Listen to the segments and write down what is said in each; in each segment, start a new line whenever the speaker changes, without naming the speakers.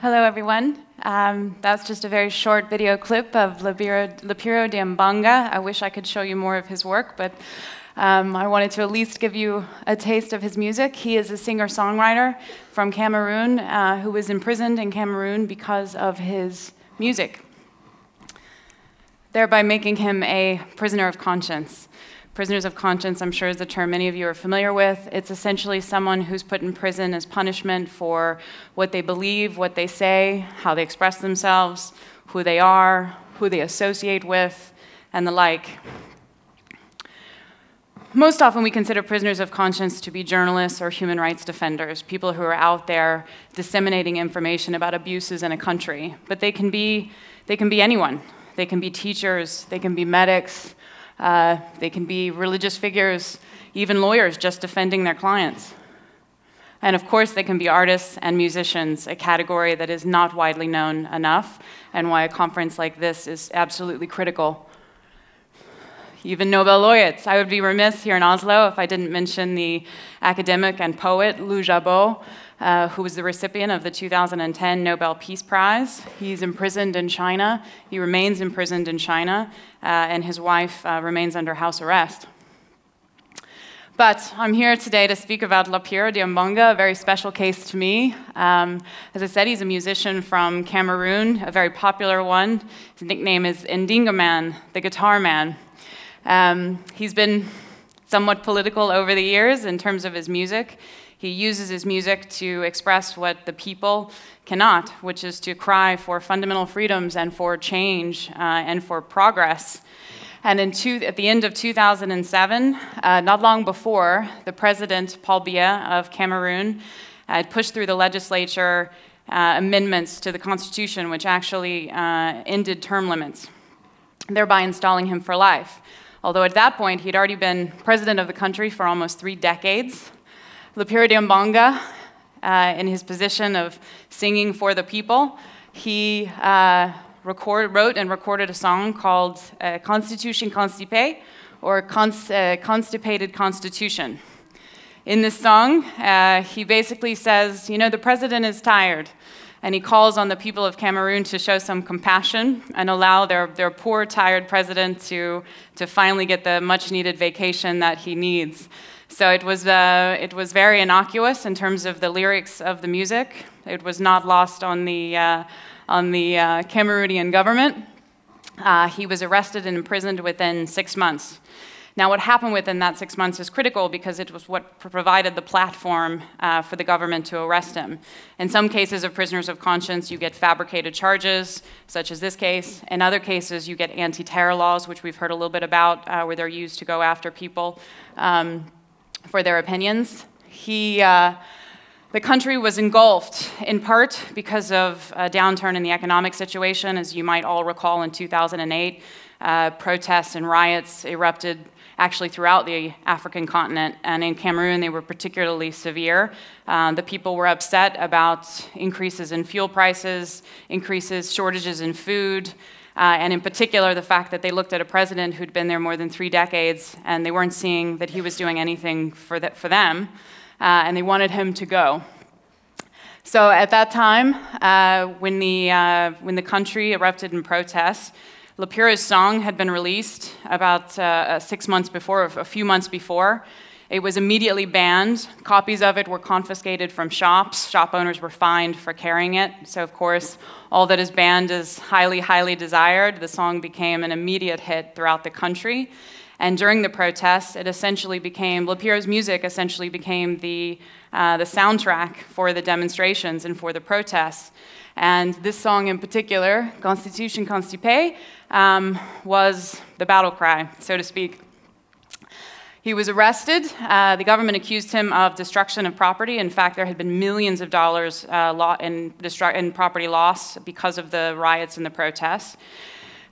Hello, everyone. That's just a very short video clip of Lapiro de Mbanga. I wish I could show you more of his work, but I wanted to at least give you a taste of his music. He is a singer-songwriter from Cameroon who was imprisoned in Cameroon because of his music, thereby making him a prisoner of conscience. Prisoners of conscience, I'm sure, is a term many of you are familiar with. It's essentially someone who's put in prison as punishment for what they believe, what they say, how they express themselves, who they are, who they associate with, and the like. Most often we consider prisoners of conscience to be journalists or human rights defenders, people who are out there disseminating information about abuses in a country. But they can be anyone. They can be teachers, they can be medics, they can be religious figures, even lawyers just defending their clients. And of course, they can be artists and musicians, a category that is not widely known enough, and why a conference like this is absolutely critical. Even Nobel laureates. I would be remiss here in Oslo if I didn't mention the academic and poet Lou Jabot, who was the recipient of the 2010 Nobel Peace Prize. He's imprisoned in China. He remains imprisoned in China, and his wife remains under house arrest. But I'm here today to speak about Lapiro de Mbanga, a very special case to me. As I said, he's a musician from Cameroon, a very popular one. His nickname is Ndinga Man, the guitar man. He's been somewhat political over the years in terms of his music. He uses his music to express what the people cannot, which is to cry for fundamental freedoms and for change and for progress. And at the end of 2007, not long before, the president, Paul Biya of Cameroon, had pushed through the legislature amendments to the constitution, which actually ended term limits, thereby installing him for life. Although at that point, he'd already been president of the country for almost 3 decades. Lapiro de Mbanga, in his position of singing for the people, he wrote and recorded a song called Constitution Constipé, or Constipated Constitution. In this song, he basically says, you know, the president is tired, and he calls on the people of Cameroon to show some compassion and allow their poor, tired president to finally get the much-needed vacation that he needs. So it was very innocuous in terms of the lyrics of the music. It was not lost on the Cameroonian government. He was arrested and imprisoned within 6 months. Now, what happened within that 6 months is critical because it was what provided the platform for the government to arrest him. In some cases of prisoners of conscience, you get fabricated charges, such as this case. In other cases, you get anti-terror laws, which we've heard a little bit about, where they're used to go after people for their opinions. The country was engulfed, in part because of a downturn in the economic situation. As you might all recall, in 2008, protests and riots erupted actually throughout the African continent, and in Cameroon they were particularly severe. The people were upset about increases in fuel prices, shortages in food, and in particular the fact that they looked at a president who'd been there more than 3 decades, and they weren't seeing that he was doing anything for them, and they wanted him to go. So at that time, when the country erupted in protests, Lapiro's song had been released about 6 months before, a few months before. It was immediately banned. Copies of it were confiscated from shops. Shop owners were fined for carrying it. So of course, all that is banned is highly, highly desired. The song became an immediate hit throughout the country. And during the protests, Lapiro's music essentially became the soundtrack for the demonstrations and for the protests. And this song in particular, Constitution Constipé, was the battle cry, so to speak. He was arrested. The government accused him of destruction of property. In fact, there had been millions of dollars in property loss because of the riots and the protests.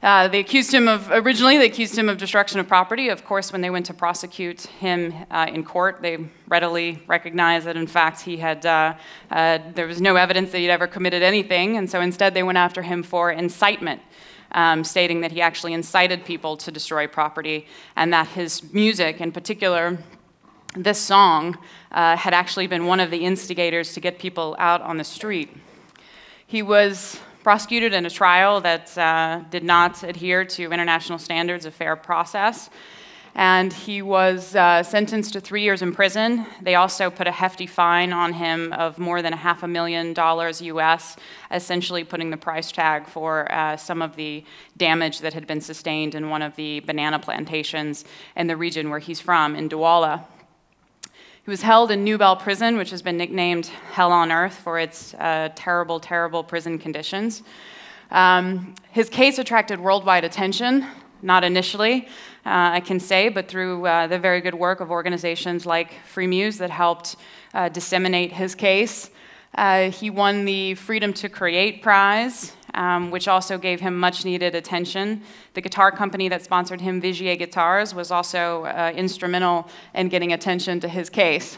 Originally they accused him of destruction of property. Of course, when they went to prosecute him in court, they readily recognized that, in fact, there was no evidence that he'd ever committed anything, and so instead they went after him for incitement, stating that he actually incited people to destroy property, and that his music, in particular, this song, had actually been one of the instigators to get people out on the street. He was prosecuted in a trial that did not adhere to international standards of fair process, and he was sentenced to 3 years in prison. They also put a hefty fine on him of more than $500,000 US, essentially putting the price tag for some of the damage that had been sustained in one of the banana plantations in the region where he's from, in Douala. He was held in New Bell Prison, which has been nicknamed Hell on Earth for its terrible, terrible prison conditions. His case attracted worldwide attention, not initially, I can say, but through the very good work of organizations like Freemuse that helped disseminate his case. He won the Freedom to Create prize, which also gave him much needed attention. The guitar company that sponsored him, Vigier Guitars, was also instrumental in getting attention to his case.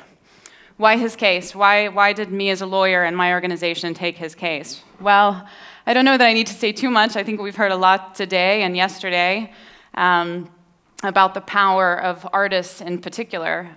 Why his case? Why did me as a lawyer and my organization take his case? Well, I don't know that I need to say too much. I think we've heard a lot today and yesterday about the power of artists in particular.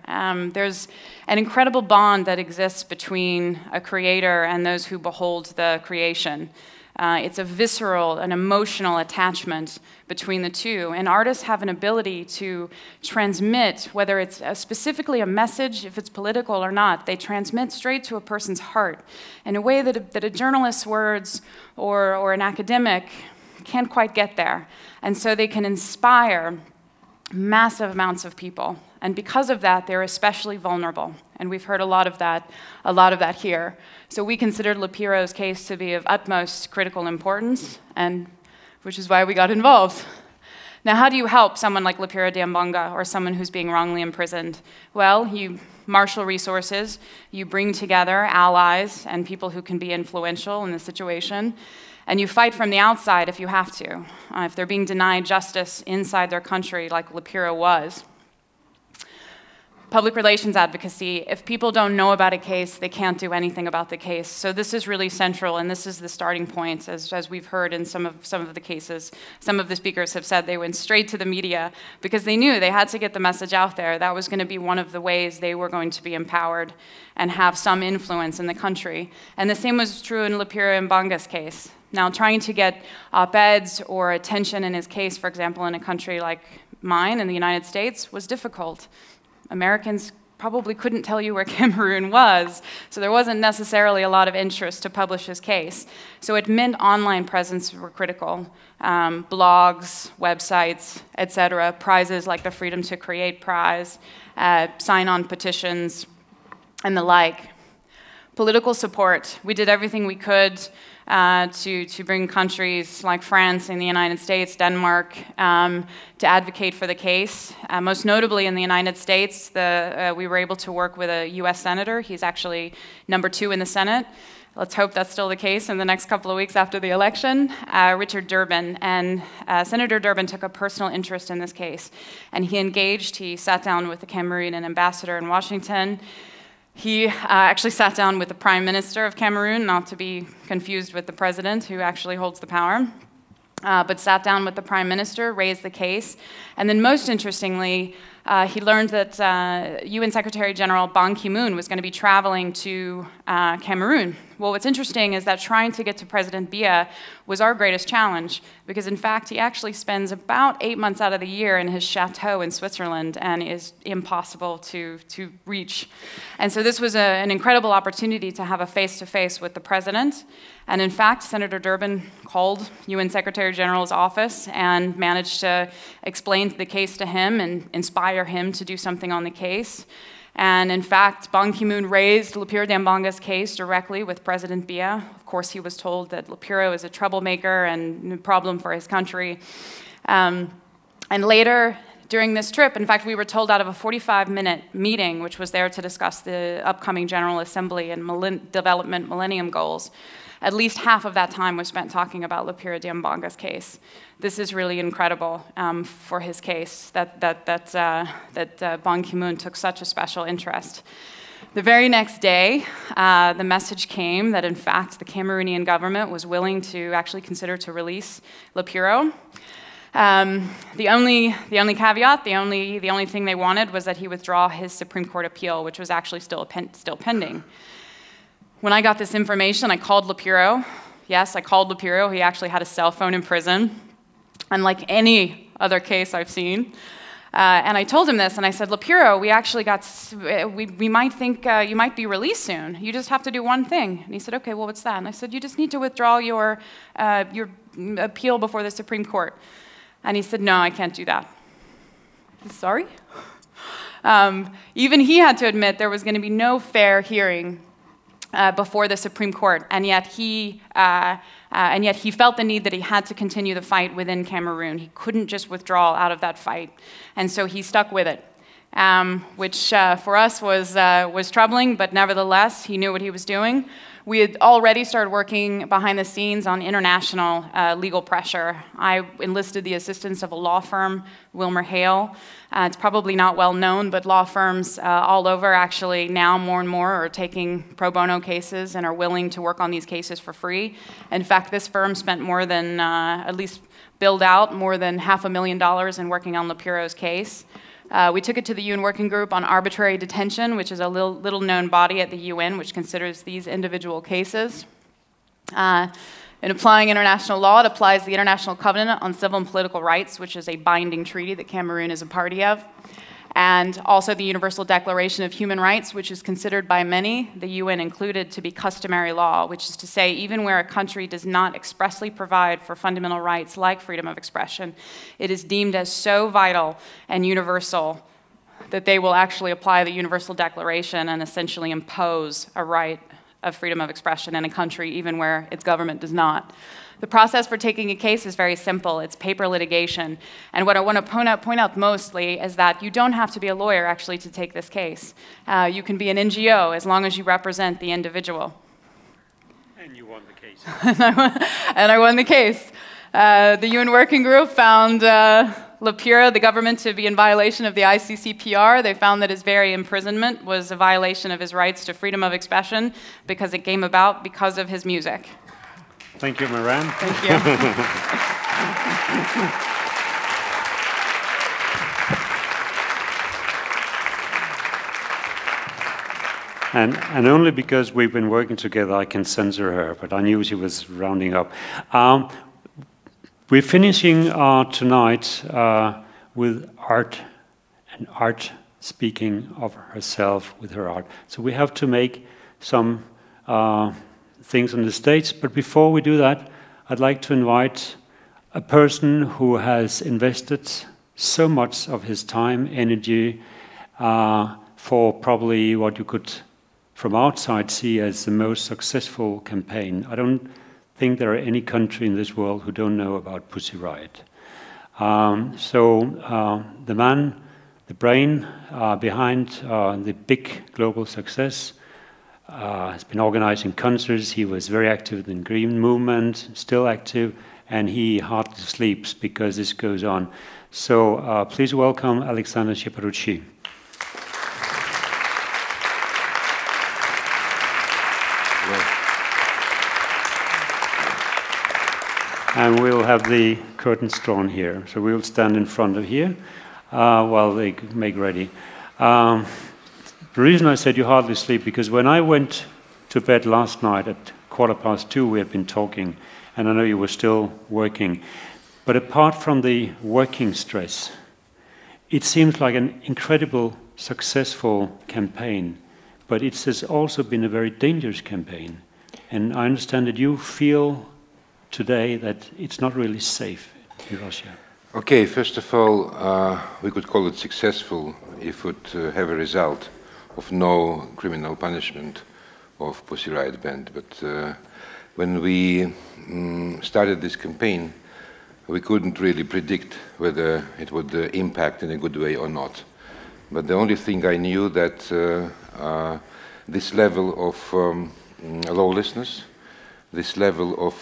There's an incredible bond that exists between a creator and those who behold the creation. It's a visceral, an emotional attachment between the two. And artists have an ability to transmit, whether it's specifically a message, if it's political or not, they transmit straight to a person's heart in a way that a journalist's words or an academic can't quite get there. And so they can inspire massive amounts of people. And because of that, they're especially vulnerable. And we've heard a lot of that here. So we considered Lapiro's case to be of utmost critical importance, and which is why we got involved. Now, how do you help someone like Lapiro de Mbanga or someone who's being wrongly imprisoned? Well, you marshal resources, you bring together allies and people who can be influential in the situation, and you fight from the outside if you have to, if they're being denied justice inside their country like Lapiro was. Public relations advocacy, if people don't know about a case, they can't do anything about the case. So this is really central, and this is the starting point, as we've heard in some of the cases. Some of the speakers have said they went straight to the media because they knew they had to get the message out there. That was going to be one of the ways they were going to be empowered and have some influence in the country. And the same was true in Lapiro de Mbanga's case. Now, trying to get op-eds or attention in his case, for example, in a country like mine, in the United States, was difficult. Americans probably couldn't tell you where Cameroon was, so there wasn't necessarily a lot of interest to publish his case. So it meant online presence were critical. Blogs, websites, etc., prizes like the Freedom to Create prize, sign-on petitions, and the like. Political support. We did everything we could to bring countries like France and the United States, Denmark, to advocate for the case. Most notably in the United States, we were able to work with a US senator. He's actually #2 in the Senate. Let's hope that's still the case in the next couple of weeks after the election, Richard Durbin. And Senator Durbin took a personal interest in this case. And he sat down with the Cameroonian ambassador in Washington. He actually sat down with the Prime Minister of Cameroon, not to be confused with the president who actually holds the power, but sat down with the Prime Minister, raised the case, and then most interestingly, he learned that UN Secretary General Ban Ki-moon was going to be traveling to Cameroon. Well, what's interesting is that trying to get to President Biya was our greatest challenge, because in fact, he actually spends about 8 months out of the year in his chateau in Switzerland and is impossible to reach. And so this was an incredible opportunity to have a face-to-face with the president. And in fact, Senator Durbin called UN Secretary General's office and managed to explain the case to him and inspire him to do something on the case. And in fact, Ban Ki-moon raised Lapiro de Mbanga's case directly with President Biya. Of course, he was told that Lapiro is a troublemaker and a problem for his country. And later, during this trip, in fact, we were told out of a 45-minute meeting, which was there to discuss the upcoming General Assembly and Development Millennium Goals, at least half of that time was spent talking about Lapiro de Mbanga's case. This is really incredible for his case, that Ban Ki-moon took such a special interest. The very next day, the message came that, in fact, the Cameroonian government was willing to actually consider to release Lapiro. The only caveat, the only thing they wanted was that he withdraw his Supreme Court appeal, which was actually still pending. When I got this information, I called Lapiro. Yes, I called Lapiro. He actually had a cell phone in prison, unlike any other case I've seen. And I told him this, and I said, Lapiro, we might think you might be released soon. You just have to do one thing. And he said, okay, well, what's that? And I said, you just need to withdraw your appeal before the Supreme Court. And he said, no, I can't do that. Sorry? Even he had to admit there was going to be no fair hearing before the Supreme Court, and yet he felt the need that he had to continue the fight within Cameroon. He couldn't just withdraw out of that fight, and so he stuck with it, which for us was troubling, but nevertheless, he knew what he was doing. We had already started working behind the scenes on international legal pressure. I enlisted the assistance of a law firm, Wilmer Hale. It's probably not well known, but law firms all over actually now more and more are taking pro bono cases and are willing to work on these cases for free. In fact, this firm spent more than, at least billed out more than $500,000 in working on Lapiro's case. We took it to the UN Working Group on Arbitrary Detention, which is a little-known body at the UN which considers these individual cases. In applying international law, it applies the International Covenant on Civil and Political Rights, which is a binding treaty that Cameroon is a party of, and also the Universal Declaration of Human Rights, which is considered by many, the UN included, to be customary law, which is to say even where a country does not expressly provide for fundamental rights like freedom of expression, it is deemed as so vital and universal that they will actually apply the Universal Declaration and essentially impose a right of freedom of expression in a country even where its government does not. The process for taking a case is very simple. It's paper litigation. And what I want to point out mostly is that you don't have to be a lawyer actually to take this case. You can be an NGO as long as you represent the individual.
And you won the case.
And I won the case. The UN Working Group found Lapiro, the government, to be in violation of the ICCPR. They found that his very imprisonment was a violation of his rights to freedom of expression because it came about because of his music.
Thank you, Maran.
Thank you.
And only because we've been working together I can censor her, but I knew she was rounding up. We're finishing tonight with art, and art speaking of herself with her art. So we have to make some things on the stage, but before we do that, I'd like to invite a person who has invested so much of his time, energy, for probably what you could from outside see as the most successful campaign. I don't think there are any country in this world who don't know about Pussy Riot. The man, the brain behind the big global success, has been organizing concerts. He was very active in the Green movement, still active, and he hardly sleeps because this goes on. So please welcome Alexander Cheparukhin. And we'll have the curtains drawn here. So we'll stand in front of here while they make ready. The reason I said you hardly sleep, because when I went to bed last night at 2:15, we had been talking, and I know you were still working. But apart from the working stress, it seems like an incredible, successful campaign, but it has also been a very dangerous campaign. And I understand that you feel today that it's not really safe in Russia.
Okay, first of all, we could call it successful if it would have a result of no criminal punishment of Pussy Riot band. But when we started this campaign, we couldn't really predict whether it would impact in a good way or not. But the only thing I knew that this level of lawlessness, this level of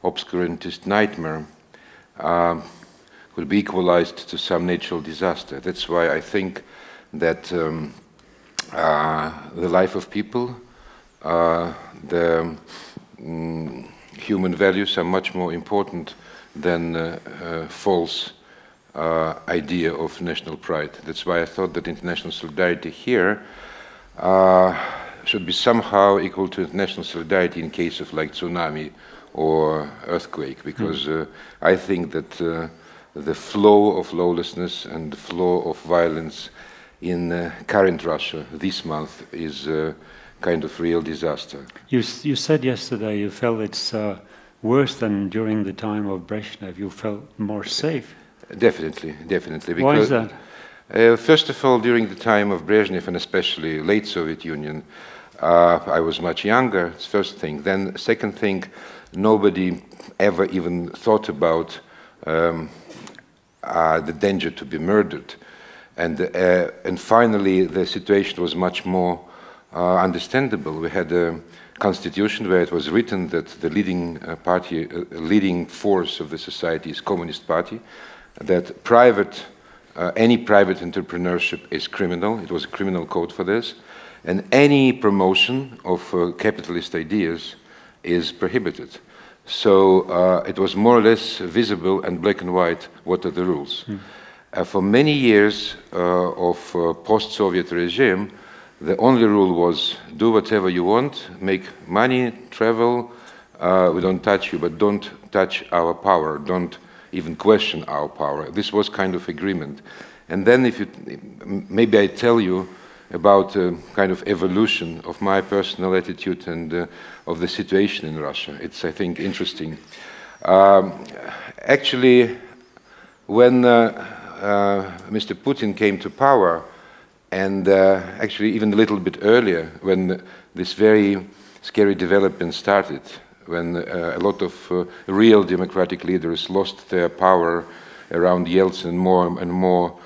obscurantist nightmare could be equalized to some natural disaster. That's why I think that the life of people, the human values are much more important than false idea of national pride. That's why I thought that international solidarity here should be somehow equal to international solidarity in case of like tsunami or earthquake, because I think that the flow of lawlessness and the flow of violence in current Russia this month is kind of real disaster.
You said yesterday you felt it's worse than during the time of Brezhnev. You felt more safe.
Definitely, definitely.
Why is that?
First of all, during the time of Brezhnev and especially late Soviet Union, I was much younger, it's first thing. Then second thing, nobody ever even thought about the danger to be murdered. And finally, the situation was much more understandable. We had a constitution where it was written that the leading party, leading force of the society is Communist Party, that any private entrepreneurship is criminal. It was a criminal code for this. And any promotion of capitalist ideas is prohibited. So it was more or less visible and black and white what are the rules. For many years of post-Soviet regime, the only rule was do whatever you want, make money, travel, we don't touch you, but don't touch our power, don't even question our power. This was kind of agreement. And then if you, maybe I tell you about kind of evolution of my personal attitude and of the situation in Russia. It's, I think, interesting. Actually, when Mr. Putin came to power, and actually even a little bit earlier, when this very scary development started, when a lot of real democratic leaders lost their power around Yeltsin, more and more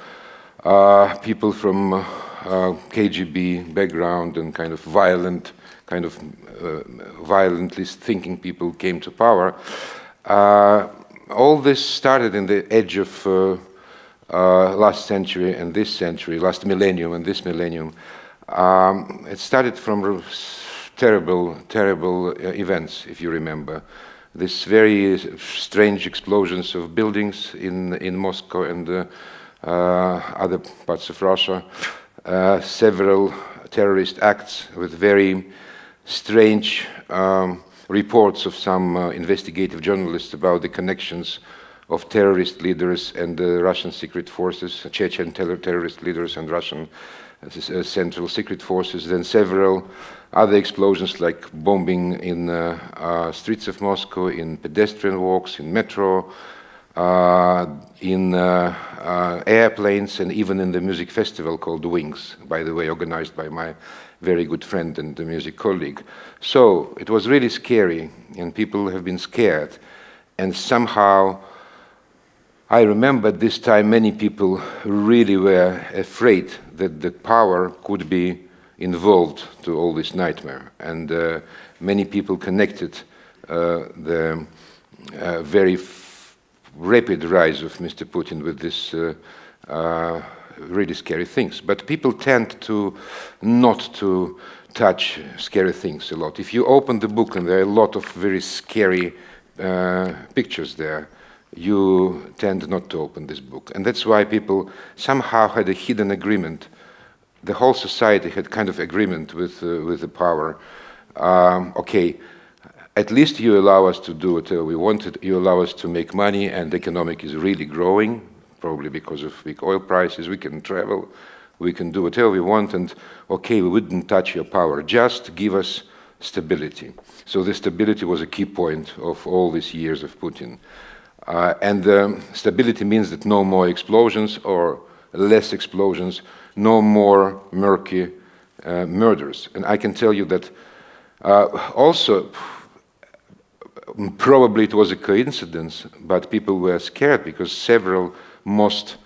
people from KGB background and kind of violently thinking people came to power. All this started in the edge of last century and this century, last millennium and this millennium. It started from terrible, terrible events, if you remember. These very strange explosions of buildings in Moscow and other parts of Russia. Several terrorist acts with very strange reports of some investigative journalists about the connections of terrorist leaders and the Russian secret forces, Chechen terrorist leaders and Russian central secret forces. Then several other explosions like bombing in streets of Moscow, in pedestrian walks, in metro, in airplanes, and even in the music festival called Wings, by the way, organized by my very good friend and music colleague. So it was really scary, and people have been scared. And somehow, I remember at this time many people really were afraid that the power could be involved to all this nightmare. And many people connected the very rapid rise of Mr. Putin with this really scary things. But people tend to not to touch scary things a lot. If you open the book, and there are a lot of very scary pictures there, you tend not to open this book. And that's why people somehow had a hidden agreement. The whole society had kind of agreement with the power. Okay, at least you allow us to do whatever we wanted. You allow us to make money, and the economic is really growing, probably because of big oil prices. We can travel, we can do whatever we want, and okay, we wouldn't touch your power. Just give us stability. So the stability was a key point of all these years of Putin. And stability means that no more explosions or less explosions, no more murky murders. And I can tell you that also, Probably it was a coincidence, but people were scared because several most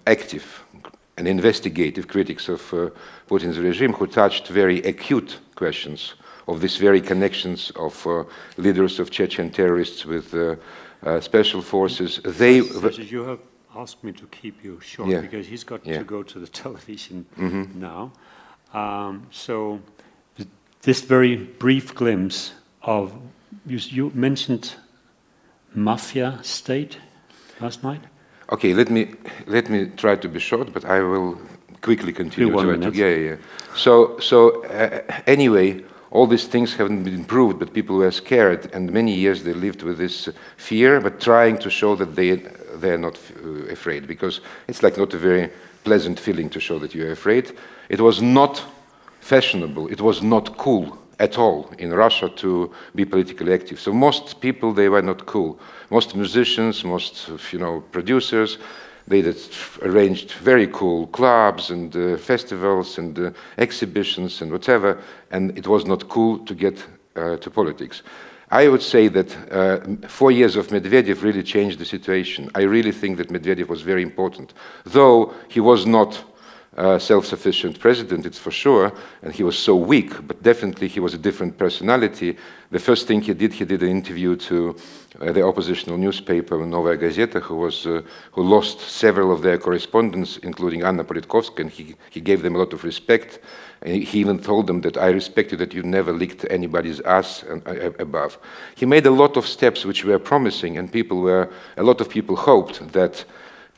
active and investigative critics of Putin's regime who touched very acute questions of these very connections of leaders of Chechen terrorists with special forces.
You have asked me to keep you short because he's got to go to the television now. So this very brief glimpse of, you mentioned mafia state last night?
Okay, let me try to be short, but I will quickly continue.
1 minute.
Yeah. So anyway, all these things haven't been proved, but people were scared, and many years they lived with this fear, but trying to show that they are not afraid, because it's like not a very pleasant feeling to show that you are afraid. It was not fashionable. It was not cool at all in Russia to be politically active. So most people, they were not cool. Most musicians, most producers, they arranged very cool clubs and festivals and exhibitions and whatever, and it was not cool to get to politics. I would say that 4 years of Medvedev really changed the situation. I really think that Medvedev was very important, though he was not self-sufficient president, it's for sure, and he was so weak, but definitely he was a different personality. The first thing he did an interview to the oppositional newspaper, Novaya Gazeta, who lost several of their correspondents, including Anna Politkovskaya, and he gave them a lot of respect. And he even told them that I respect you, that you never licked anybody's ass above. He made a lot of steps which were promising, and a lot of people hoped that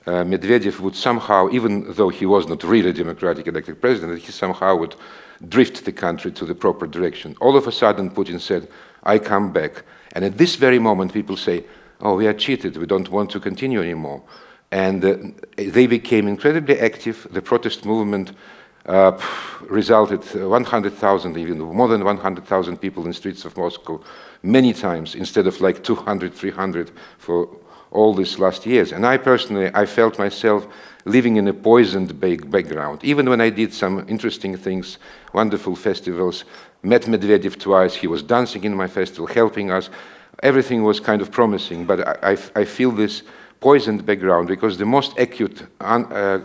Medvedev would somehow, even though he was not really a democratic elected president, he somehow would drift the country to the proper direction. All of a sudden, Putin said, I come back. And at this very moment, people say, oh, we are cheated, we don't want to continue anymore. And they became incredibly active. The protest movement resulted 100,000, even more than 100,000 people in the streets of Moscow many times, instead of like 200, 300 for all these last years. And I personally, I felt myself living in a poisoned background. Even when I did some interesting things, wonderful festivals, met Medvedev twice, he was dancing in my festival, helping us, everything was kind of promising, but I feel this poisoned background because the most acute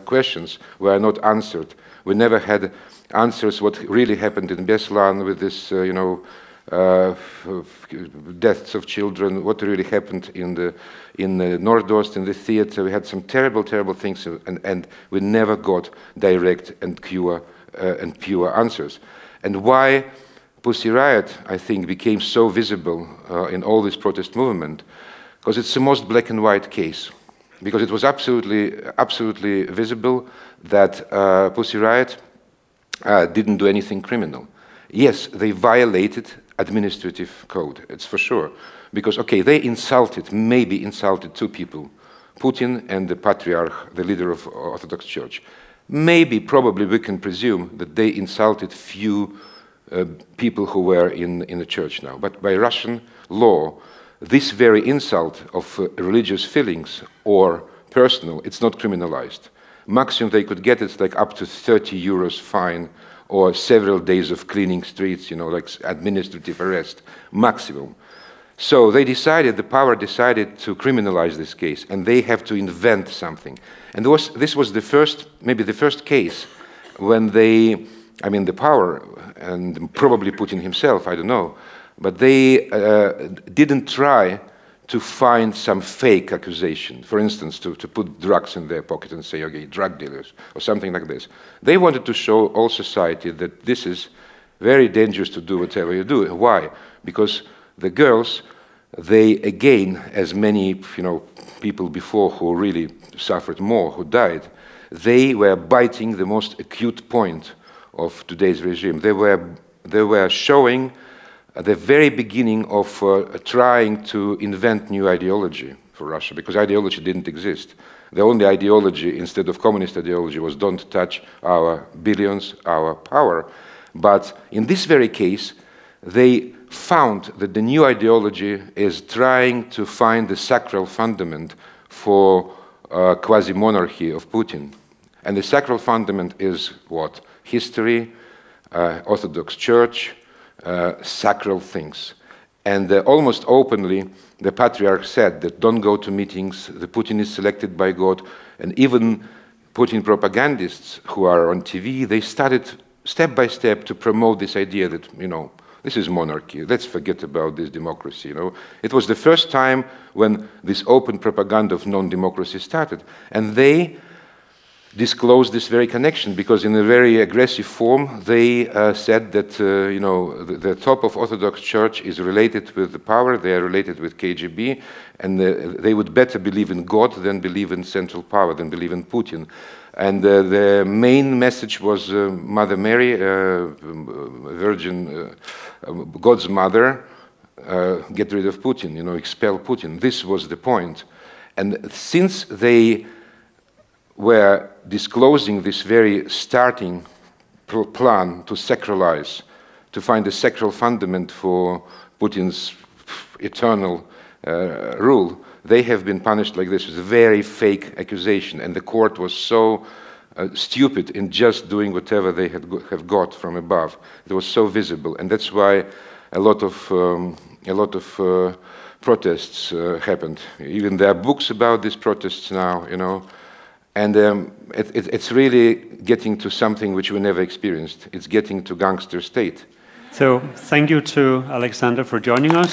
questions were not answered. We never had answers what really happened in Beslan with this, deaths of children, what really happened in the Nordost, in the theater. We had some terrible, terrible things, and we never got direct and pure answers. And why Pussy Riot, I think, became so visible in all this protest movement? Because it's the most black and white case. Because it was absolutely visible that Pussy Riot didn't do anything criminal. Yes, they violated administrative code, it's for sure. Because, okay, they maybe insulted two people, Putin and the Patriarch, the leader of Orthodox Church. Maybe, probably, we can presume that they insulted few people who were in the church now. But by Russian law, this very insult of religious feelings or personal, it's not criminalized. Maximum they could get is like up to 30 euros fine or several days of cleaning streets, like administrative arrest, maximum. So they decided, the power decided to criminalize this case, and they have to invent something. And this was maybe the first case when the power, and probably Putin himself, I don't know, but they didn't try to find some fake accusation. For instance, to put drugs in their pocket and say, okay, drug dealers, or something like this. They wanted to show all society that this is very dangerous to do whatever you do. Why? Because the girls, they again, as many people before who really suffered more, who died, they were biting the most acute point of today's regime. They were showing at the very beginning of trying to invent new ideology for Russia, because ideology didn't exist. The only ideology, instead of communist ideology, was don't touch our billions, our power. But in this very case, they found that the new ideology is trying to find the sacral fundament for quasi-monarchy of Putin. And the sacral fundament is what? History, Orthodox Church, sacral things. And almost openly, the patriarch said that don't go to meetings, the Putin is selected by God, and even Putin propagandists who are on TV, they started step by step to promote this idea that, you know, this is monarchy, let's forget about this democracy, you know. It was the first time when this open propaganda of non-democracy started, and they disclosed this very connection, because in a very aggressive form, they said that, you know, the top of Orthodox Church is related with the power, they are related with KGB, and they would better believe in God than believe in central power, than believe in Putin. And the main message was Mother Mary, Virgin, God's mother, get rid of Putin, you know, expel Putin. This was the point. And since they were disclosing this very starting plan to sacralize, to find a sacral fundament for Putin's eternal rule, they have been punished like this with a very fake accusation, and the court was so stupid in just doing whatever they have got from above. It was so visible, and that's why a lot of protests happened. Even there are books about these protests now, you know, and it's really getting to something which we never experienced. It's getting to gangster state.
So thank you to Alexander for joining us.